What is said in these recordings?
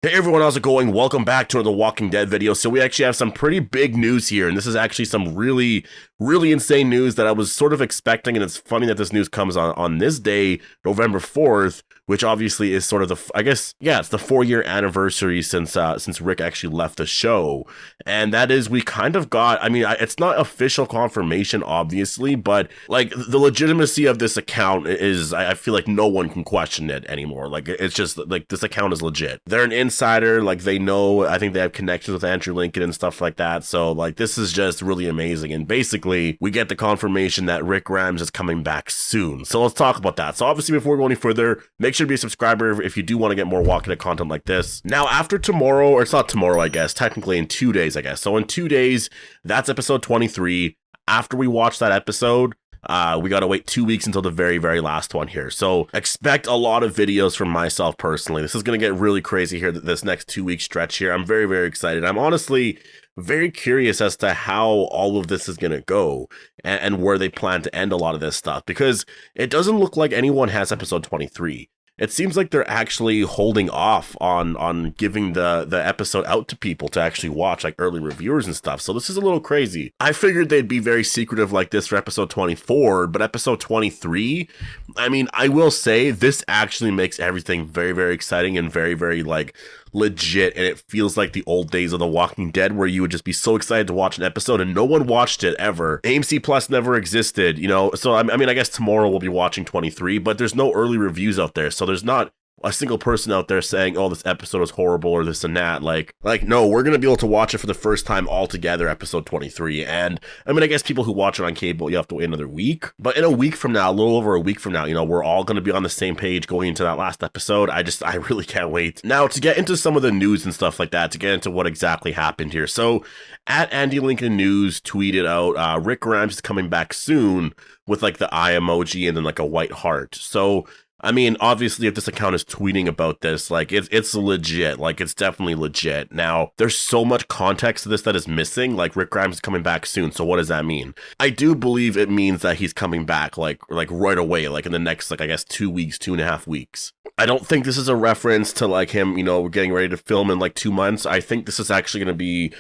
Hey everyone, how's it going? Welcome back to another Walking Dead video. So we actually have some pretty big news here, and this is actually some really insane news that I was sort of expecting, and it's funny that this news comes on this day, November 4th, which obviously is sort of it's the 4-year anniversary since Rick actually left the show. And that is, we kind of got, it's not official confirmation, obviously, but like the legitimacy of this account is, I feel like no one can question it anymore. Like, it's just like this account is legit. They're an insider, like they know, I think they have connections with Andrew Lincoln and stuff like that. So like, this is just really amazing. And basically we get the confirmation that Rick Grimes is coming back soon. So let's talk about that. So obviously, before we go any further, make sure to be a subscriber if you do want to get more Walking Dead content like this. Now, after tomorrow, or it's not tomorrow, I guess, technically in 2 days, I guess. So in 2 days, that's episode 23. After we watch that episode, we gotta wait 2 weeks until the very last one here. So expect a lot of videos from myself personally. This is gonna get really crazy here, this next 2 week stretch here. I'm very excited. I'm honestly very curious as to how all of this is gonna go and where they plan to end a lot of this stuff, because it doesn't look like anyone has episode 23. It seems like they're actually holding off on giving the episode out to people to actually watch, like early reviewers and stuff. So this is a little crazy. I figured they'd be very secretive like this for episode 24, but episode 23, I will say this actually makes everything very exciting and very like legit, and it feels like the old days of The Walking Dead, where you would just be so excited to watch an episode and no one watched it ever. AMC Plus never existed, so I guess tomorrow we'll be watching 23, but there's no early reviews out there, so there's not a single person out there saying, oh, this episode is horrible or this and that. Like no, we're gonna be able to watch it for the first time all together, episode 23. And I guess people who watch it on cable, you have to wait another week, but in a week from now, a little over a week from now, we're all gonna be on the same page going into that last episode. I really can't wait. Now, to get into some of the news and stuff like that, to get into what exactly happened here. So at Andy Lincoln News tweeted out, Rick Grimes is coming back soon, with like the eye emoji and then like a white heart. So obviously, if this account is tweeting about this, like, it's legit. Like, it's definitely legit. Now, there's so much context to this that is missing. Like, Rick Grimes is coming back soon. So what does that mean? I do believe it means that he's coming back, like right away, like in the next, like, I guess 2 weeks, 2.5 weeks. I don't think this is a reference to, like, him, getting ready to film in, like, 2 months. I think this is actually going to be...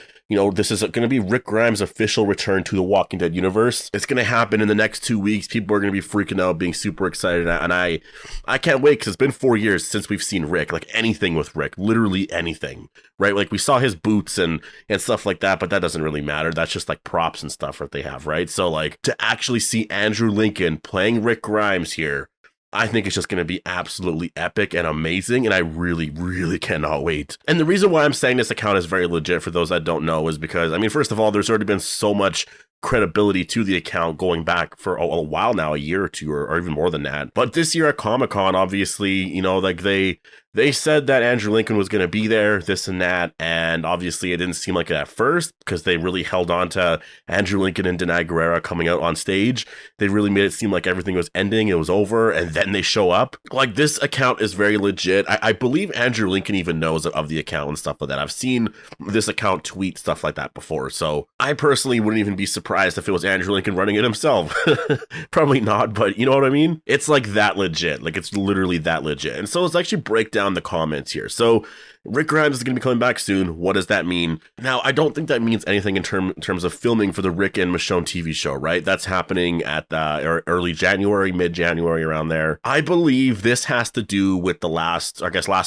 this is going to be Rick Grimes' official return to the Walking Dead universe. It's going to happen in the next 2 weeks. People are going to be freaking out, being super excited. And I can't wait, because it's been 4 years since we've seen Rick. Like, anything with Rick. Literally anything. Right? Like, we saw his boots and stuff like that, but that doesn't really matter. That's just, like, props and stuff that they have, right? So, like, to actually see Andrew Lincoln playing Rick Grimes here, I think it's just going to be absolutely epic and amazing, and I really cannot wait. And the reason why I'm saying this account is very legit, for those that don't know, is because, first of all, there's already been so much credibility to the account going back for a while now, a year or two, or even more than that. But this year at Comic-Con, obviously, like they said that Andrew Lincoln was going to be there, this and that, and obviously it didn't seem like it at first, because they really held on to Andrew Lincoln and Denai Guerrera coming out on stage. They really made it seem like everything was ending, it was over, and then they show up. Like, this account is very legit. I believe Andrew Lincoln even knows of the account and stuff like that. I've seen this account tweet stuff like that before, so I personally wouldn't even be surprised if it was Andrew Lincoln running it himself. Probably not, but you know what I mean? It's like that legit. Like, it's literally that legit. And so let's actually break down the comments here. So Rick Grimes is going to be coming back soon. What does that mean? Now, I don't think that means anything in terms of filming for the Rick and Michonne TV show, right? That's happening at early January, mid-January, around there. I believe this has to do with the last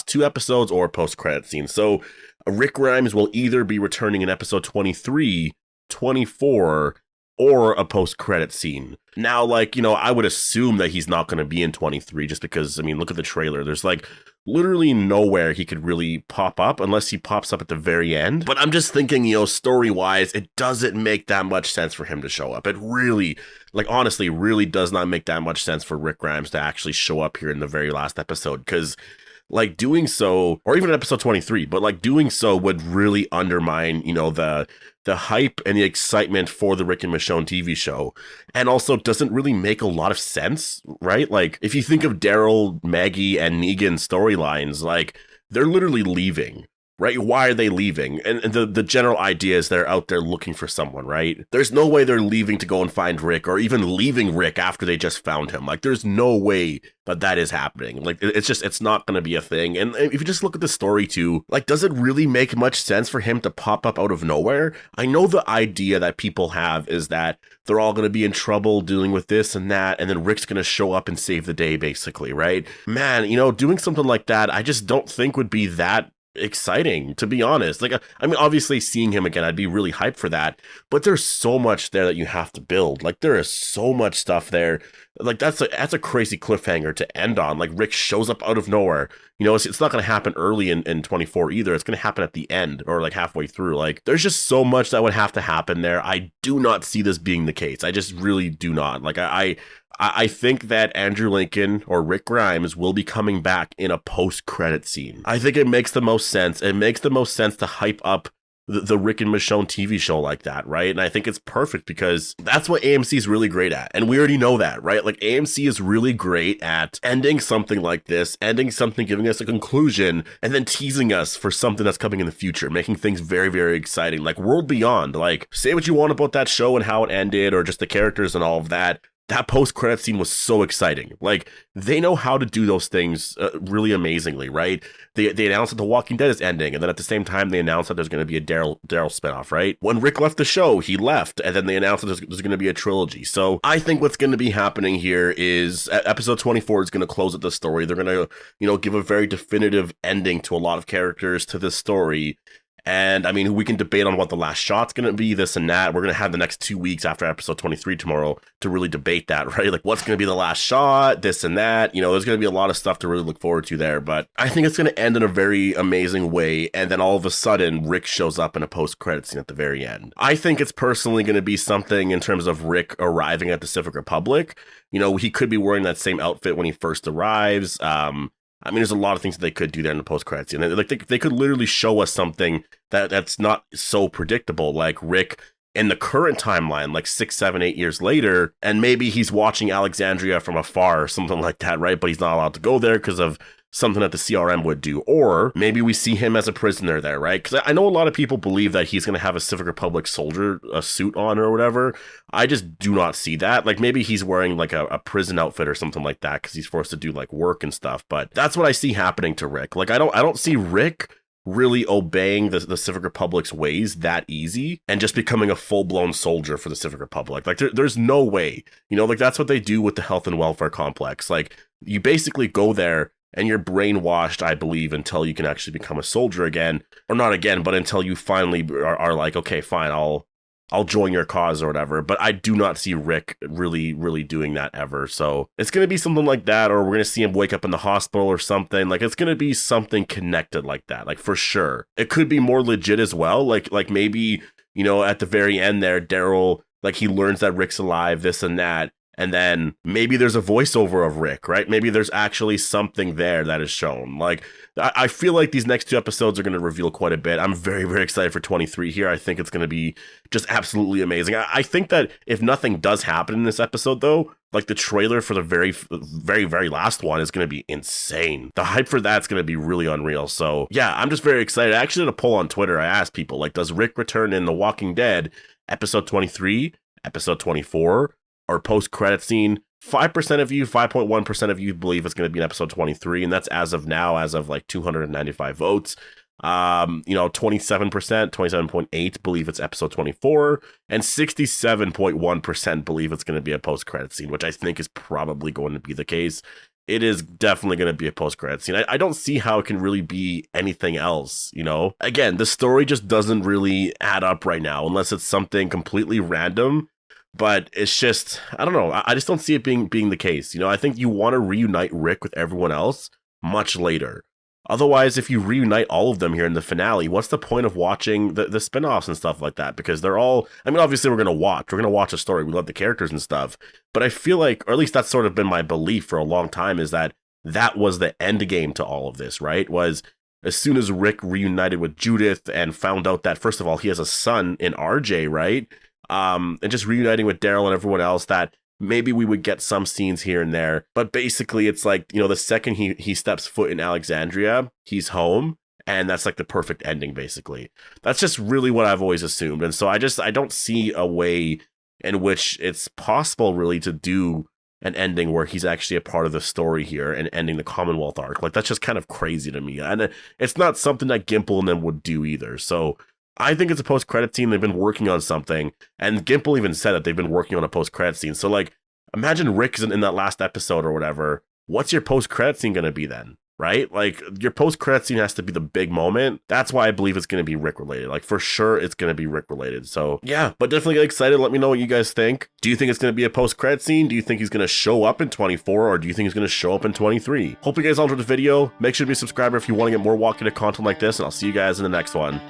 2 episodes or post-credit scene. So Rick Grimes will either be returning in episode 23, 24, or a post-credit scene. Now, like, I would assume that he's not going to be in 23, just because, look at the trailer. There's, like, literally nowhere he could really pop up unless he pops up at the very end. But I'm just thinking, story-wise, it doesn't make that much sense for him to show up. It really, like, honestly, really does not make that much sense for Rick Grimes to actually show up here in the very last episode, because... like, doing so, or even in episode 23, but like doing so would really undermine, the hype and the excitement for the Rick and Michonne TV show. And also doesn't really make a lot of sense, right? Like, if you think of Daryl, Maggie, and Negan's storylines, like, they're literally leaving. right? Why are they leaving? And the general idea is they're out there looking for someone, right? There's no way they're leaving to go and find Rick, or even leaving Rick after they just found him. Like, there's no way that is happening. Like, it's not going to be a thing. And if you just look at the story too, like, does it really make much sense for him to pop up out of nowhere? I know the idea that people have is that they're all going to be in trouble dealing with this and that, and then Rick's going to show up and save the day, basically, right? Man, doing something like that, I just don't think would be that exciting, to be honest. Like, I mean, obviously seeing him again, I'd be really hyped for that, but there's so much there that you have to build. Like, there is so much stuff there. Like, that's a crazy cliffhanger to end on. Like, Rick shows up out of nowhere. It's not going to happen early in 24 either. It's going to happen at the end, or like halfway through. Like, there's just so much that would have to happen there. I do not see this being the case. I just really do not. Like, I think that Andrew Lincoln or Rick Grimes will be coming back in a post-credit scene. I think it makes the most sense. It makes the most sense to hype up the Rick and Michonne TV show like that, right? And I think it's perfect because that's what AMC is really great at. And we already know that, right? Like, AMC is really great at ending something like this, ending something, giving us a conclusion, and then teasing us for something that's coming in the future, making things very, very exciting. Like World Beyond, like, say what you want about that show and how it ended, or just the characters and all of that. That post-credit scene was so exciting. Like, they know how to do those things really amazingly, right? They announced that The Walking Dead is ending, and then at the same time, they announced that there's going to be a Daryl spinoff, right? When Rick left the show, he left, and then they announced that there's going to be a trilogy. So I think what's going to be happening here is episode 24 is going to close at the story. They're going to, give a very definitive ending to a lot of characters to this story. And I mean, we can debate on what the last shot's going to be, this and that. We're going to have the next 2 weeks after episode 23 tomorrow to really debate that, right? Like, what's going to be the last shot, this and that. There's going to be a lot of stuff to really look forward to there. But I think it's going to end in a very amazing way. And then all of a sudden, Rick shows up in a post-credit scene at the very end. I think it's personally going to be something in terms of Rick arriving at the Pacific Republic. He could be wearing that same outfit when he first arrives. I mean, there's a lot of things that they could do there in the post-credits scene. Like, they could literally show us something that's not so predictable, like Rick in the current timeline, like 6, 7, 8 years later, and maybe he's watching Alexandria from afar or something like that, right? But he's not allowed to go there because of something that the CRM would do. Or maybe we see him as a prisoner there, right? Because I know a lot of people believe that he's going to have a Pacific Republic soldier suit on or whatever. I just do not see that. Like, maybe he's wearing like a prison outfit or something like that because he's forced to do like work and stuff. But that's what I see happening to Rick. Like, I don't see Rick really obeying the Pacific Republic's ways that easy and just becoming a full-blown soldier for the Pacific Republic. Like, there's no way. Like, that's what they do with the health and welfare complex. Like, you basically go there and you're brainwashed, I believe, until you can actually become a soldier again. Or not again, but until you finally are like, okay, fine, I'll join your cause or whatever. But I do not see Rick really, really doing that ever. So it's going to be something like that, or we're going to see him wake up in the hospital or something. Like, it's going to be something connected like that, like, for sure. It could be more legit as well. Like maybe, at the very end there, Daryl, like, he learns that Rick's alive, this and that. And then maybe there's a voiceover of Rick, right? Maybe there's actually something there that is shown. Like, I feel like these next 2 episodes are going to reveal quite a bit. I'm very, very excited for 23 here. I think it's going to be just absolutely amazing. I think that if nothing does happen in this episode, though, like, the trailer for the very, very, very last one is going to be insane. The hype for that's going to be really unreal. So yeah, I'm just very excited. I actually did a poll on Twitter. I asked people, like, does Rick return in The Walking Dead episode 23, episode 24, or post-credit scene? 5% of you, 5.1% of you believe it's going to be in episode 23, and that's as of now, as of like 295 votes. 27%, 27.8 believe it's episode 24, and 67.1% believe it's going to be a post-credit scene, which I think is probably going to be the case. It is definitely going to be a post-credit scene. I don't see how it can really be anything else, Again, the story just doesn't really add up right now, unless it's something completely random. But it's just, I don't know. I just don't see it being the case. I think you want to reunite Rick with everyone else much later. Otherwise, if you reunite all of them here in the finale, what's the point of watching the spinoffs and stuff like that? Because they're all, I mean, obviously we're going to watch a story. We love the characters and stuff. But I feel like, or at least that's sort of been my belief for a long time, is that was the end game to all of this, right? Was as soon as Rick reunited with Judith and found out that, first of all, he has a son in RJ, right? And just reuniting with Daryl and everyone else, that maybe we would get some scenes here and there. But basically, it's like, the second he steps foot in Alexandria, he's home. and that's like the perfect ending, basically. That's just really what I've always assumed. And so I don't see a way in which it's possible really to do an ending where he's actually a part of the story here and ending the Commonwealth arc. Like, that's just kind of crazy to me. And it's not something that Gimple and them would do either. So I think it's a post-credit scene. They've been working on something. And Gimple even said that they've been working on a post-credit scene. So, like, imagine Rick isn't in that last episode or whatever. What's your post-credit scene going to be then? Right? Like, your post-credit scene has to be the big moment. That's why I believe it's going to be Rick-related. Like, for sure, it's going to be Rick-related. So, yeah, but definitely get excited. Let me know what you guys think. Do you think it's going to be a post-credit scene? Do you think he's going to show up in 24, or do you think he's going to show up in 23? Hope you guys all enjoyed the video. Make sure to be a subscriber if you want to get more Walking Dead content like this, and I'll see you guys in the next one.